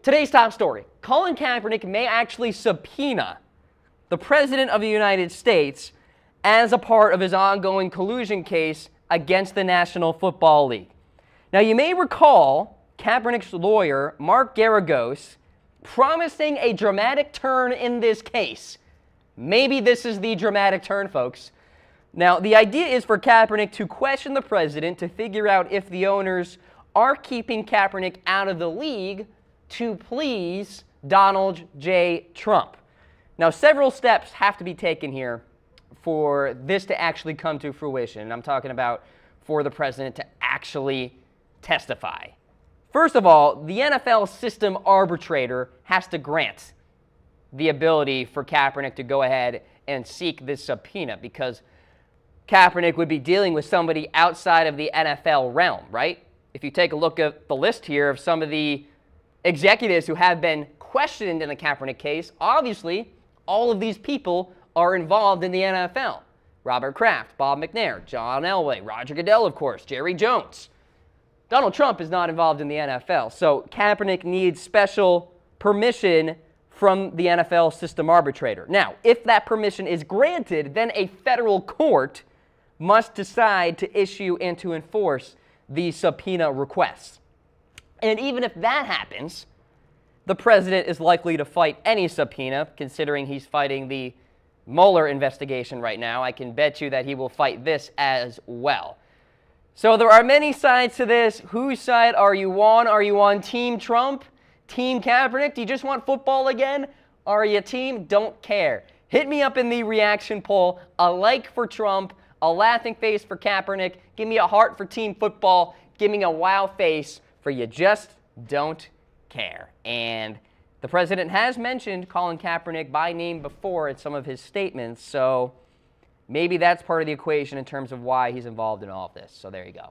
Today's top story. Colin Kaepernick may actually subpoena the President of the United States as a part of his ongoing collusion case against the National Football League. Now, you may recall Kaepernick's lawyer, Mark Garagos, promising a dramatic turn in this case. Maybe this is the dramatic turn, folks. Now, the idea is for Kaepernick to question the president to figure out if the owners are keeping Kaepernick out of the league to please Donald J. Trump. Now, several steps have to be taken here for this to actually come to fruition. And I'm talking about for the president to actually testify. First of all, the NFL system arbitrator has to grant the ability for Kaepernick to go ahead and seek this subpoena, because Kaepernick would be dealing with somebody outside of the NFL realm, right? If you take a look at the list here of some of the executives who have been questioned in the Kaepernick case, obviously all of these people are involved in the NFL. Robert Kraft, Bob McNair, John Elway, Roger Goodell, of course, Jerry Jones. Donald Trump is not involved in the NFL, so Kaepernick needs special permission from the NFL system arbitrator. Now, if that permission is granted, then a federal court must decide to issue and to enforce the subpoena requests. And even if that happens, the president is likely to fight any subpoena, considering he's fighting the Mueller investigation right now. I can bet you that he will fight this as well. So there are many sides to this. Whose side are you on? Are you on Team Trump? Team Kaepernick? Do you just want football again? Are you team don't care? Hit me up in the reaction poll. A like for Trump, a laughing face for Kaepernick. Give me a heart for team football. Give me a wow face for you just don't care. And the president has mentioned Colin Kaepernick by name before in some of his statements, so maybe that's part of the equation in terms of why he's involved in all of this. So there you go.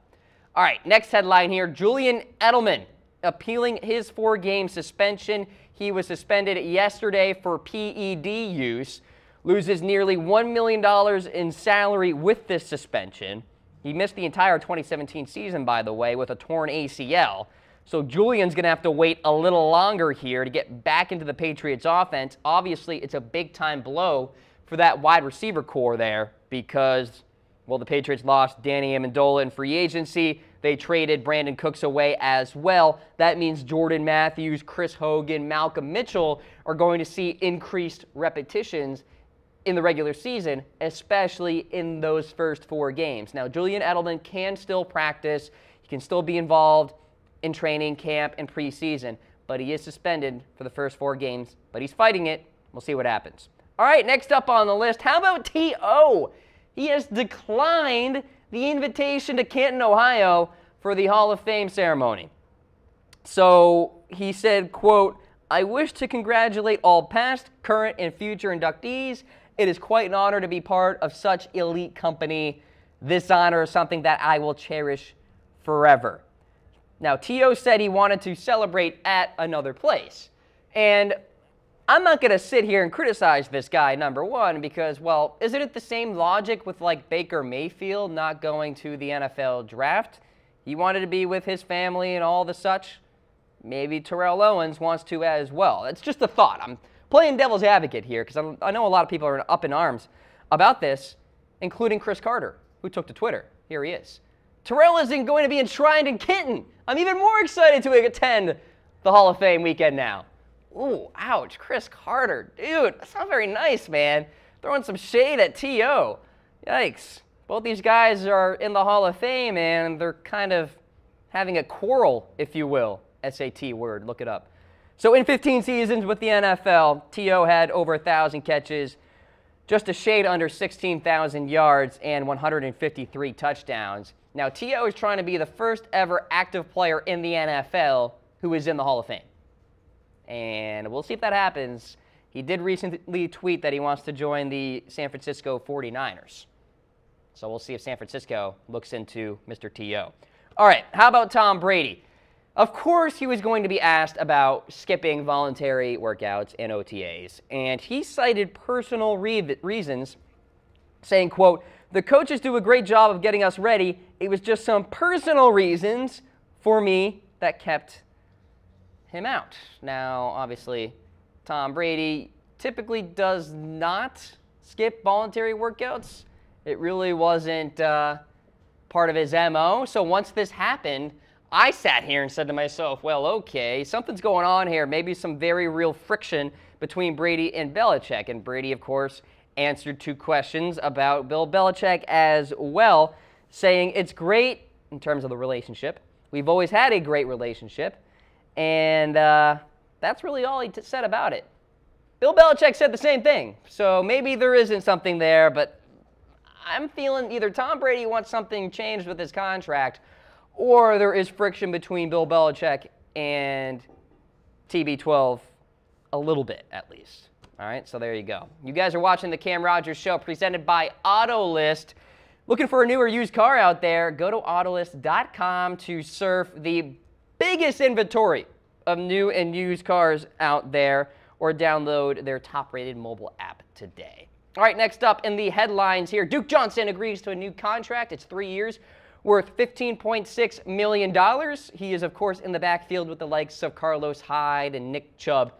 All right, next headline here. Julian Edelman appealing his 4-game suspension. He was suspended yesterday for PED use. Loses nearly $1 million in salary with this suspension. He missed the entire 2017 season, by the way, with a torn ACL. So Julian's going to have to wait a little longer here to get back into the Patriots offense. Obviously, it's a big-time blow for that wide receiver core there because, well, the Patriots lost Danny Amendola in free agency. They traded Brandon Cooks away as well. That means Jordan Matthews, Chris Hogan, Malcom Mitchell are going to see increased repetitions in the regular season, especially in those first 4 games. Now, Julian Edelman can still practice. He can still be involved in training camp and preseason, but he is suspended for the first 4 games, but he's fighting it. We'll see what happens. All right, next up on the list, how about T.O.? He has declined the invitation to Canton, Ohio for the Hall of Fame ceremony. So he said, quote, "I wish to congratulate all past, current, and future inductees. It is quite an honor to be part of such elite company. This honor is something that I will cherish forever." Now, T.O. said he wanted to celebrate at another place. And I'm not going to sit here and criticize this guy, number one, because, well, isn't it the same logic with, like, Baker Mayfield not going to the NFL draft? He wanted to be with his family and all the such. Maybe Terrell Owens wants to as well. It's just a thought. I'm playing devil's advocate here because I know a lot of people are up in arms about this, including Chris Carter, who took to Twitter. Here he is. Terrell isn't going to be enshrined in Canton. I'm even more excited to attend the Hall of Fame weekend now. Ooh, ouch, Chris Carter. Dude, that's not very nice, man. Throwing some shade at T.O. Yikes. Both these guys are in the Hall of Fame, and they're kind of having a quarrel, if you will. SAT word, look it up. So in 15 seasons with the NFL, T.O. had over 1,000 catches, just a shade under 16,000 yards, and 153 touchdowns. Now, T.O. is trying to be the first ever active player in the NFL who is in the Hall of Fame. And we'll see if that happens. He did recently tweet that he wants to join the San Francisco 49ers. So we'll see if San Francisco looks into Mr. T.O. All right, how about Tom Brady? Of course, he was going to be asked about skipping voluntary workouts and OTAs. And he cited personal reasons, saying, quote, "The coaches do a great job of getting us ready. It was just some personal reasons for me that kept him out. Now, obviously, Tom Brady typically does not skip voluntary workouts. It really wasn't part of his MO. So once this happened, I sat here and said to myself, well, okay, something's going on here. Maybe some very real friction between Brady and Belichick. And Brady, of course, answered 2 questions about Bill Belichick as well, saying it's great in terms of the relationship. We've always had a great relationship. And that's really all he said about it. Bill Belichick said the same thing. So maybe there isn't something there, but I'm feeling either Tom Brady wants something changed with his contract, or there is friction between Bill Belichick and TB12 a little bit, at least. All right, so there you go. You guys are watching the Cam Rogers Show, presented by AutoList. Looking for a new or used car out there? Go to Autolist.com to surf the biggest inventory of new and used cars out there, or download their top-rated mobile app today. All right, next up in the headlines here, Duke Johnson agrees to a new contract. It's 3 years, worth $15.6 million. He is, of course, in the backfield with the likes of Carlos Hyde and Nick Chubb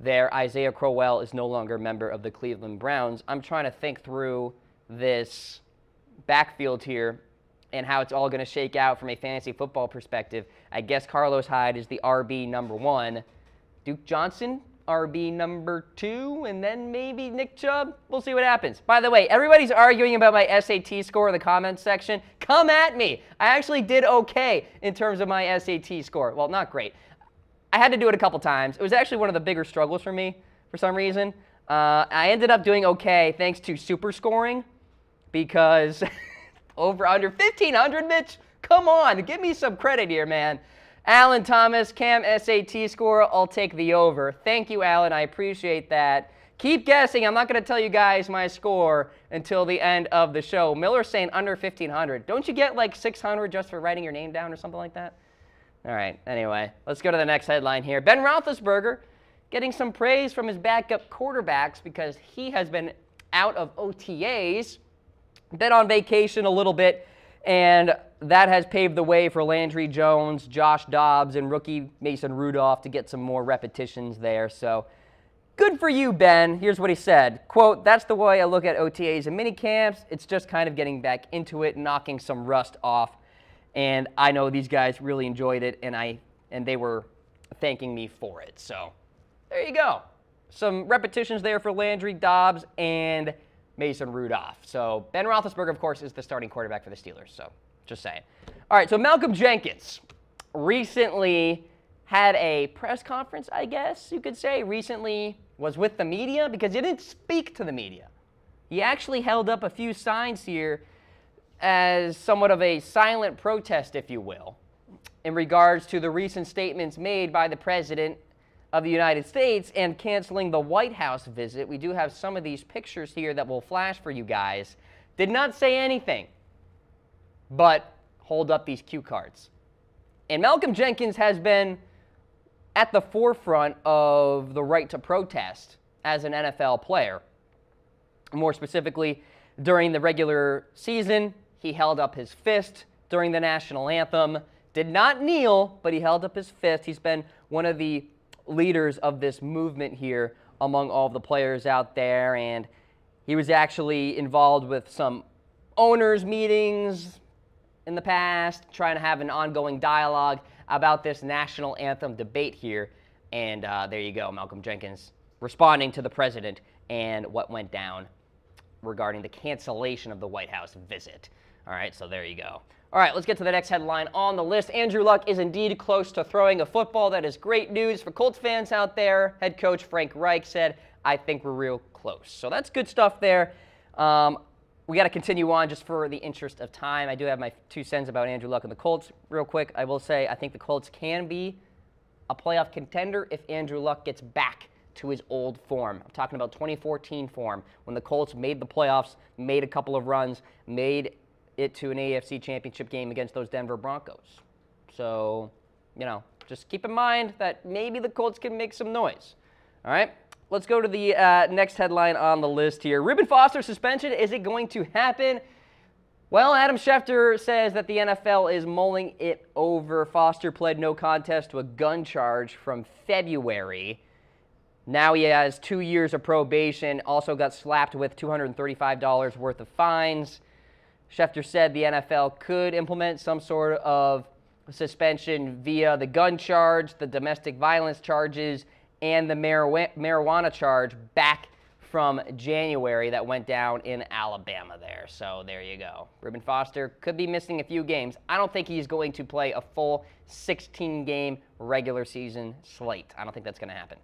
there. Isaiah Crowell is no longer a member of the Cleveland Browns. I'm trying to think through this backfield here and how it's all going to shake out from a fantasy football perspective. I guess Carlos Hyde is the RB number 1. Duke Johnson, RB number 2, and then maybe Nick Chubb. We'll see what happens. By the way, everybody's arguing about my SAT score in the comments section. Come at me. I actually did okay in terms of my SAT score. Well, not great. I had to do it a couple times. It was actually one of the bigger struggles for me for some reason. I ended up doing okay thanks to super scoring, because over under 1,500, Mitch? Come on, give me some credit here, man. Alan Thomas, Cam SAT score, I'll take the over. Thank you, Alan, I appreciate that. Keep guessing. I'm not going to tell you guys my score until the end of the show. Miller's saying under 1,500. Don't you get like 600 just for writing your name down or something like that? All right, anyway, let's go to the next headline here. Ben Roethlisberger getting some praise from his backup quarterbacks because he has been out of OTAs, been on vacation a little bit, and that has paved the way for Landry Jones, Josh Dobbs, and rookie Mason Rudolph to get some more repetitions there. So good for you, Ben. Here's what he said. Quote, "That's the way I look at OTAs and minicamps. It's just kind of getting back into it, knocking some rust off. And I know these guys really enjoyed it, and they were thanking me for it." So there you go. Some repetitions there for Landry, Dobbs, and Mason Rudolph. So Ben Roethlisberger, of course, is the starting quarterback for the Steelers. So just saying. All right, so Malcolm Jenkins recently had a press conference, I guess you could say. Recently was with the media because he didn't speak to the media. He actually held up a few signs here as somewhat of a silent protest, if you will, in regards to the recent statements made by the President of the United States and canceling the White House visit. We do have some of these pictures here that will flash for you guys. Did not say anything, but hold up these cue cards. And Malcolm Jenkins has been at the forefront of the right to protest as an NFL player. More specifically, during the regular season, he held up his fist during the national anthem. Did not kneel, but he held up his fist. He's been one of the leaders of this movement here among all of the players out there, and he was actually involved with some owners' meetings in the past, trying to have an ongoing dialogue about this national anthem debate here. And there you go, Malcolm Jenkins responding to the president and what went down regarding the cancellation of the White House visit. All right, so there you go. All right, let's get to the next headline on the list. Andrew Luck is indeed close to throwing a football. That is great news for Colts fans out there. Head coach Frank Reich said, "I think we're real close." So that's good stuff there. We got to continue on just for the interest of time. I do have my 2 cents about Andrew Luck and the Colts. Real quick, I will say I think the Colts can be a playoff contender if Andrew Luck gets back to his old form. I'm talking about 2014 form, when the Colts made the playoffs, made a couple of runs, made it to an AFC championship game against those Denver Broncos. So, you know, just keep in mind that maybe the Colts can make some noise. All right, let's go to the next headline on the list here. Reuben Foster suspension, is it going to happen? Well, Adam Schefter says that the NFL is mulling it over. Foster pled no contest to a gun charge from February. Now he has 2 years of probation, also got slapped with $235 worth of fines. Schefter said the NFL could implement some sort of suspension via the gun charge, the domestic violence charges, and the marijuana charge back from January that went down in Alabama there. So there you go. Reuben Foster could be missing a few games. I don't think he's going to play a full 16-game regular season slate. I don't think that's going to happen.